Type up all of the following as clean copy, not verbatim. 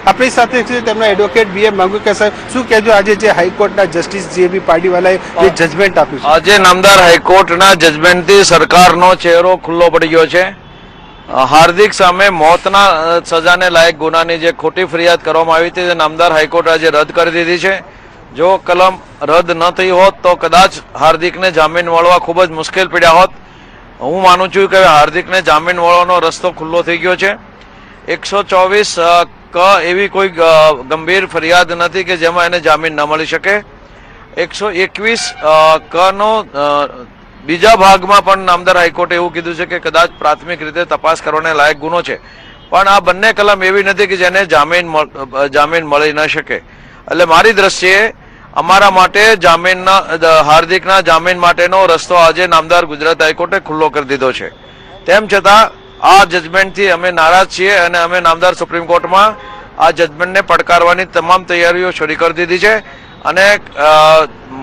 આપણી સાથે છે તેમના એડવોકેટ BM માંગુકર સાહેબ, શું કહેજો આજે જે હાઈકોર્ટના જસ્ટિસ JB પાર્ડીવાલાએ જે જજમેન્ટ આપ્યું છે? આજે નામદાર હાઈકોર્ટના જજમેન્ટથી સરકારનો ચહેરો ખુલ્લો પડી ગયો છે. હાર્દિક સામે મોતના સજાને લાયક ગુનાની જે ખોટી ફરિયાદ કરવામાં આવી હતી તે નામદાર હાઈકોર્ટ આજે રદ કરી દીધી છે. જો કલમ રદ ન થઈ હોત તો કદાચ હાર્દિકને જામીન મળવા ખૂબ જ મુશ્કેલ પડ્યા હોત. હું માનું છું કે હાર્દિકને જામીન મળવાનો રસ્તો ખુલ્લો થઈ ગયો છે. 124 ક એવી કોઈ ગંભીર ફરિયાદ નથી કે જેમાં એને જામીન ન મળી શકે. 121 ક નો બીજા ભાગમાં પણ નામદાર હાઈકોર્ટે એવું કીધું છે કે કદાચ પ્રાથમિક રીતે તપાસ કરવાને લાયક ગુનો છે, પણ આ બંને કલમ એવી નથી કે જેને જામીન મળી ન શકે. એટલે મારી દ્રષ્ટિએ અમારા માટે હાર્દિકના જામીન માટેનો રસ્તો આજે નામદાર ગુજરાત હાઈકોર્ટે ખુલ્લો કરી દીધો છે. તેમ છતાં આ જજમેન્ટથી અમે નારાજ છીએ અને અમે નામદાર સુપ્રીમ કોર્ટમાં આ જજમેન્ટને પડકારવાની તમામ તૈયારીઓ શરૂ કરી દીધી છે અને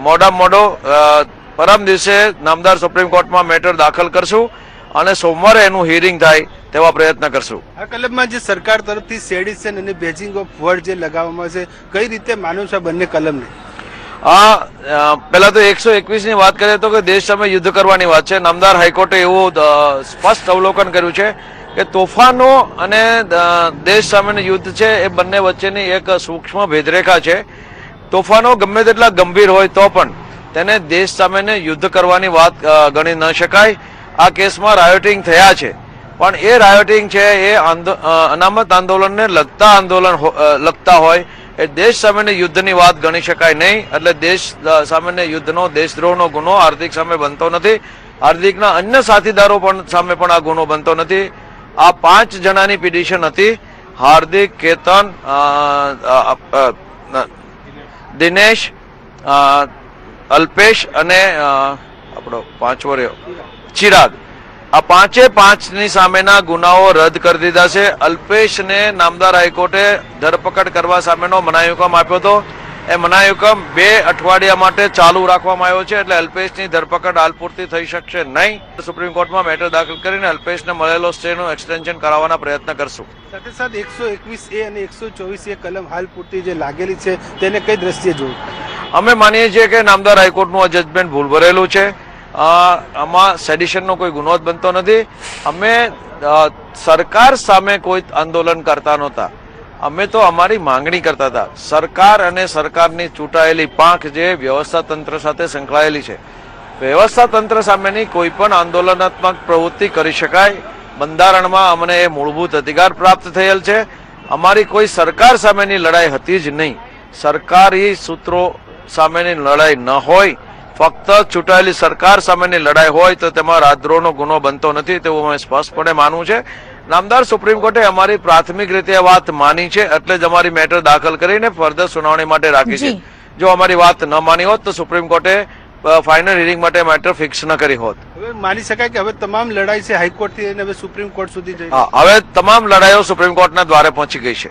મોડામાં મોડો પરમ દિવસે નામદાર સુપ્રીમ કોર્ટમાં મેટર દાખલ કરશું અને સોમવારે એનું હિયરિંગ થાય તેવા પ્રયત્ન કરશું. આ કલમમાં જે સરકાર તરફથી સેડિશન અને બેજિંગ ઓફ વર્ડ જે લગાવવામાં છે, કઈ રીતે માનવ છે બંને કલમને? પેલા તો 121 ની વાત કરીએ તો કે દેશ સામે યુદ્ધ કરવાની વાત છે. નામદાર હાઈકોર્ટે એવું સ્પષ્ટ અવલોકન કર્યું છે કે તોફાનો અને દેશ સામેનું યુદ્ધ છે એ બંને વચ્ચેની એક સૂક્ષ્મ ભેદરેખા છે. તોફાનો ગમે તેટલા ગંભીર હોય તો પણ તેને દેશ સામેને યુદ્ધ કરવાની વાત ગણી ન શકાય. આ કેસમાં રાયોટિંગ થયા છે, પણ એ રાયોટિંગ છે એ અનામત આંદોલનને લગતા હોય, એ દેશ સામેના યુદ્ધની વાત ગણી શકાય નહીં. એટલે દેશ સામેના યુદ્ધનો દેશદ્રોહનો ગુનો હાર્દિક સામે બનતો નથી. હાર્દિકના અન્ય સાથીદારો પણ સામે પણ આ ગુનો બનતો નથી. આ 5 જણાની પિટિશન હતી. હાર્દિક, કેતન, દિનેશ, અલ્પેશ અને આપણો 5મો રહ્યો ચિરાગ. આ 5ની સામેના ગુનાઓ રદ કરી દીધા છે. અલ્પેશને નામદાર હાઈકોર્ટે ધરપકડ કરવા સામેનો મનાઈહુકમ આપ્યો હતો. એ મનાઈહુકમ 2 અઠવાડિયા માટે ચાલુ રાખવામાં આવ્યો છે, એટલે અલ્પેશની ધરપકડ હાલ પૂરતી થઈ શકશે નહીં. સુપ્રીમ કોર્ટમાં મેટર દાખલ કરીને અલ્પેશને મળેલો સ્ટેનું એક્સટેન્શન કરાવવાના પ્રયત્ન કરશું. સાથે સાથે 121A અને 124A કલમ હાલ પૂરતી જે લાગેલી છે તેને કઈ દ્રષ્ટિએ જોવું? અમે માનીએ છીએ કે નામદાર હાઈકોર્ટનું આ જજમેન્ટ ભૂલ ભરેલું છે. આમાં સેડિશનનો કોઈ ગુનો જ બનતો નથી. અમે સરકાર સામે કોઈ આંદોલન કરતા નહોતા. અમે તો અમારી માંગણી કરતા હતા. સરકાર અને સરકારની ચૂંટાયેલી પાંખ જે વ્યવસ્થા તંત્ર સાથે સંકળાયેલી છે, વ્યવસ્થા તંત્ર સામેની કોઈ પણ આંદોલનાત્મક પ્રવૃત્તિ કરી શકાય. બંધારણમાં અમને એ મૂળભૂત અધિકાર પ્રાપ્ત થયેલ છે. અમારી કોઈ સરકાર સામેની લડાઈ હતી જ નહીં. સરકારી સૂત્રો સામેની લડાઈ ન હોય, ફક્ત ચૂંટાયેલી સરકાર સામેની લડાઈ હોય તો તેમાં રાજદ્રોહનો ગુનો બનતો નથી તેવું અમે સ્પષ્ટપણે માનવું છે. નામદાર સુપ્રીમ કોર્ટે અમારી પ્રાથમિક રીતે વાત માની છે, એટલે જ અમારી મેટર દાખલ કરીને ફર્ધર સુનાવણી માટે રાખી છે. જો અમારી વાત ન માની હોત તો સુપ્રીમ કોર્ટે ફાઇનલ હિયરિંગ માટે મેટર ફિક્સ ન કરી હોત. હવે માની શકાય કે હવે તમામ લડાઈ છે હાઈકોર્ટ થી હવે સુપ્રીમ કોર્ટ સુધી જઈ? હવે તમામ લડાઈઓ સુપ્રીમ કોર્ટના દ્વારે પહોંચી ગઈ છે.